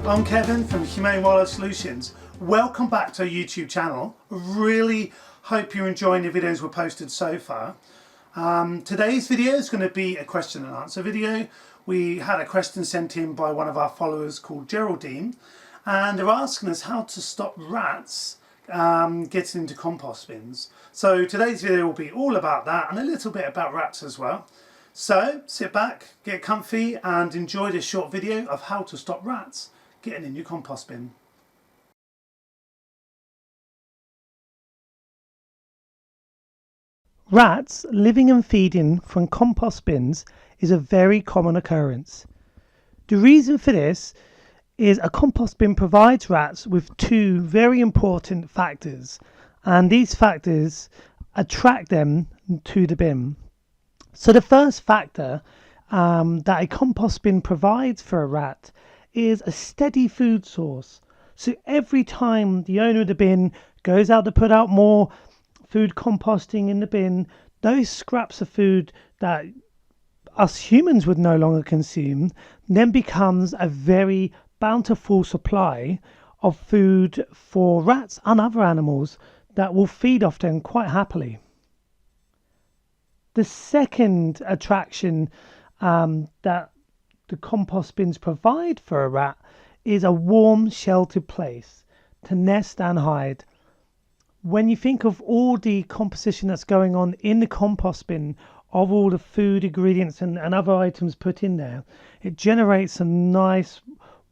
I'm Kevin from Humane Wildlife Solutions. Welcome back to our YouTube channel. Really hope you're enjoying the videos we've posted so far. Today's video is going to be a question and answer video. We had a question sent in by one of our followers called Geraldine, and they're asking us how to stop rats getting into compost bins. So today's video will be all about that and a little bit about rats as well. So sit back, get comfy and enjoy this short video of how to stop rats getting in your compost bin. Rats living and feeding from compost bins is a very common occurrence. The reason for this is a compost bin provides rats with two very important factors, and these factors attract them to the bin. So the first factor that a compost bin provides for a rat is a steady food source. So every time the owner of the bin goes out to put out more food composting in the bin, those scraps of food that us humans would no longer consume then becomes a very bountiful supply of food for rats and other animals that will feed off them quite happily. The second attraction that the compost bins provide for a rat is a warm, sheltered place to nest and hide. When you think of all the composition that's going on in the compost bin, of all the food ingredients and other items put in there, it generates a nice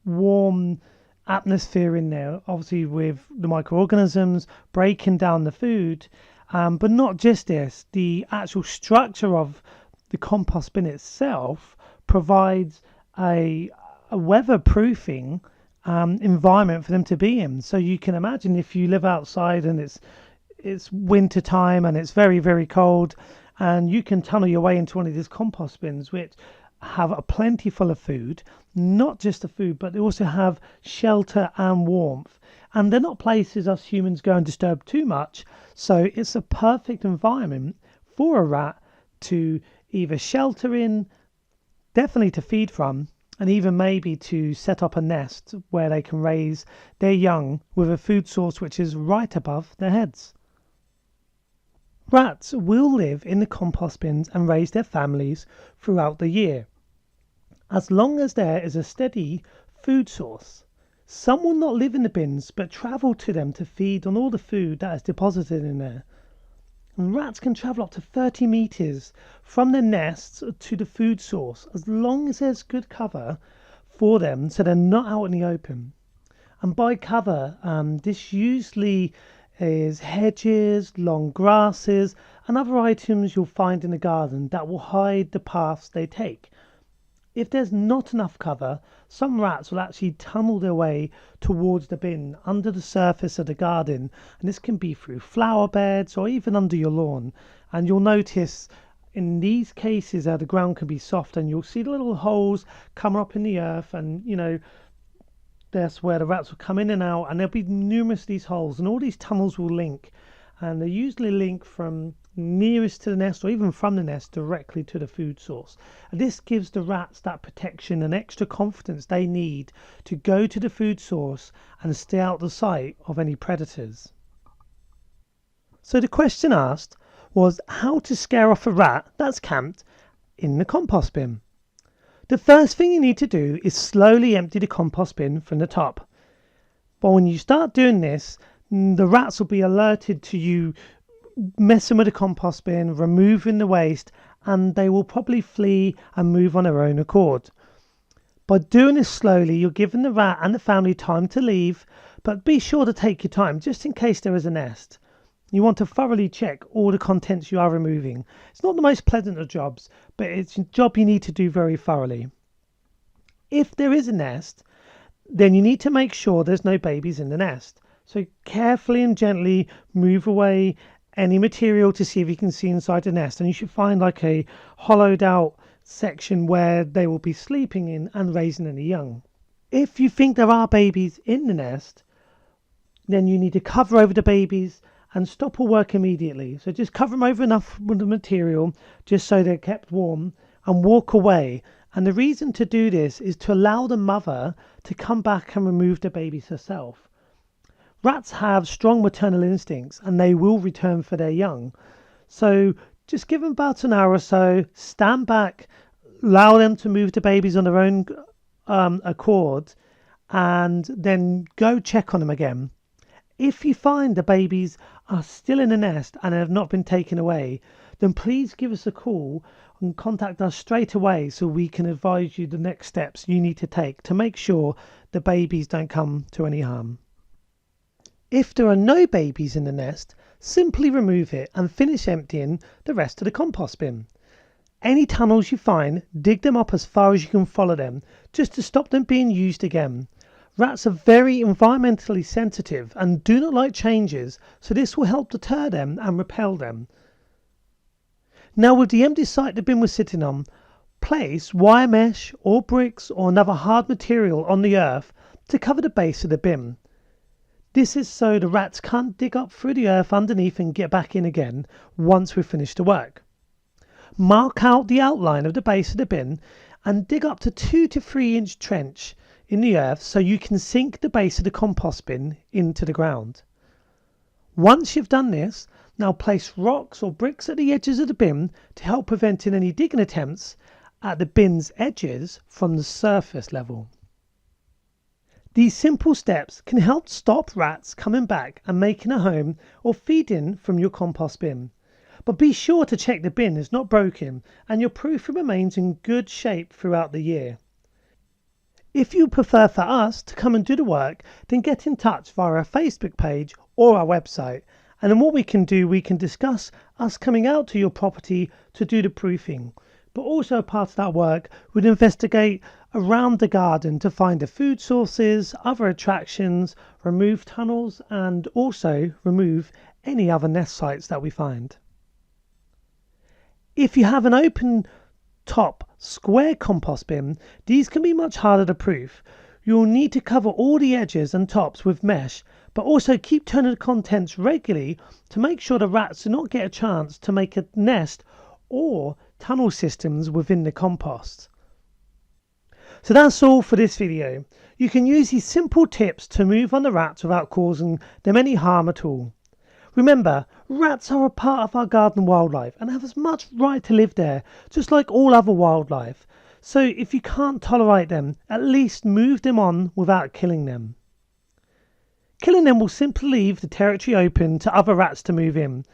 warm atmosphere in there, obviously with the microorganisms breaking down the food. But not just this, the actual structure of the compost bin itself provides a weatherproofing environment for them to be in. So you can imagine if you live outside and it's winter time and it's very, very cold, and you can tunnel your way into one of these compost bins which have a plenty full of food, not just the food, but they also have shelter and warmth. And they're not places us humans go and disturb too much, so it's a perfect environment for a rat to either shelter in, definitely to feed from, and even maybe to set up a nest where they can raise their young with a food source which is right above their heads. Rats will live in the compost bins and raise their families throughout the year, as long as there is a steady food source. Some will not live in the bins but travel to them to feed on all the food that is deposited in there. And rats can travel up to 30 metres from their nests to the food source as long as there's good cover for them, so they're not out in the open. And by cover, this usually is hedges, long grasses and other items you'll find in the garden that will hide the paths they take. If there's not enough cover, some rats will actually tunnel their way towards the bin under the surface of the garden, and this can be through flower beds or even under your lawn. And you'll notice in these cases the ground can be soft and you'll see the little holes come up in the earth, and that's where the rats will come in and out, and there'll be numerous of these holes, and all these tunnels will link, and they usually link from nearest to the nest or even from the nest directly to the food source. And this gives the rats that protection and extra confidence they need to go to the food source and stay out of sight of any predators. So the question asked was how to scare off a rat that's camped in the compost bin. The first thing you need to do is slowly empty the compost bin from the top. But when you start doing this, the rats will be alerted to you messing with the compost bin, removing the waste, and they will probably flee and move on their own accord. By doing this slowly, you're giving the rat and the family time to leave, but be sure to take your time just in case there is a nest. You want to thoroughly check all the contents you are removing. It's not the most pleasant of jobs, but it's a job you need to do very thoroughly. If there is a nest, then you need to make sure there's no babies in the nest. So carefully and gently move away any material to see if you can see inside the nest, and you should find like a hollowed out section where they will be sleeping in and raising any young. If you think there are babies in the nest, then you need to cover over the babies and stop all work immediately. So just cover them over enough with the material just so they're kept warm and walk away And the reason to do this is to allow the mother to come back and remove the babies herself. Rats have strong maternal instincts and they will return for their young. So just give them about an hour or so, stand back, allow them to move the babies on their own accord, and then go check on them again. If you find the babies are still in the nest and have not been taken away, then please give us a call and contact us straight away so we can advise you the next steps you need to take to make sure the babies don't come to any harm. If there are no babies in the nest, simply remove it and finish emptying the rest of the compost bin. Any tunnels you find, dig them up as far as you can follow them, just to stop them being used again. Rats are very environmentally sensitive and do not like changes, so this will help deter them and repel them. Now with the empty site the bin was sitting on, place wire mesh or bricks or another hard material on the earth to cover the base of the bin. This is so the rats can't dig up through the earth underneath and get back in again once we've finished the work. Mark out the outline of the base of the bin and dig up to 2 to 3 inch trench in the earth so you can sink the base of the compost bin into the ground. Once you've done this, now place rocks or bricks at the edges of the bin to help prevent any digging attempts at the bin's edges from the surface level. These simple steps can help stop rats coming back and making a home or feeding from your compost bin. But be sure to check the bin is not broken and your proofing remains in good shape throughout the year. If you prefer for us to come and do the work, then get in touch via our Facebook page or our website, and then what we can do, we can discuss us coming out to your property to do the proofing. But also part of that work would investigate around the garden to find the food sources, other attractions, remove tunnels, and also remove any other nest sites that we find. If you have an open top square compost bin, these can be much harder to proof. You'll need to cover all the edges and tops with mesh, but also keep turning the contents regularly to make sure the rats do not get a chance to make a nest or tunnel systems within the compost. So that's all for this video. You can use these simple tips to move on the rats without causing them any harm at all. Remember, rats are a part of our garden wildlife and have as much right to live there, just like all other wildlife. So if you can't tolerate them, at least move them on without killing them. Killing them will simply leave the territory open to other rats to move in,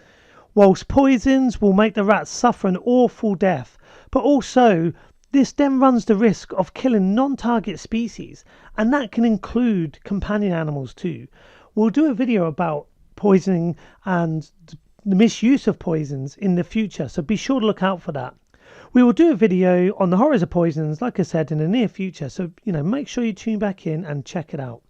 whilst poisons will make the rats suffer an awful death, but also this then runs the risk of killing non-target species, and that can include companion animals too. We'll do a video about poisoning and the misuse of poisons in the future, so be sure to look out for that. We will do a video on the horrors of poisons, like I said, in the near future, so make sure you tune back in and check it out.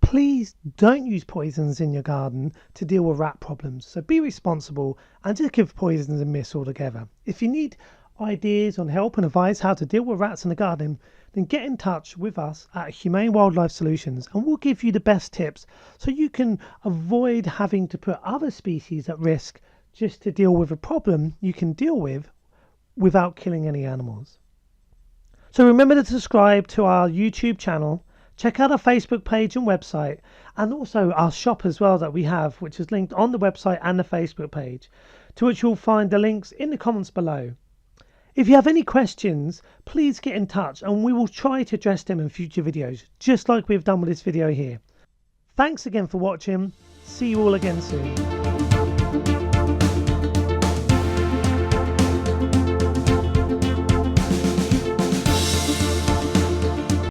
Please don't use poisons in your garden to deal with rat problems, so be responsible and just give poisons a miss altogether. If you need ideas on help and advice how to deal with rats in the garden, then get in touch with us at Humane Wildlife Solutions and we'll give you the best tips so you can avoid having to put other species at risk just to deal with a problem you can deal with without killing any animals. So remember to subscribe to our YouTube channel, check out our Facebook page and website, and also our shop as well that we have, which is linked on the website and the Facebook page, to which you'll find the links in the comments below. If you have any questions, please get in touch and we will try to address them in future videos, just like we've done with this video here. Thanks again for watching. See you all again soon.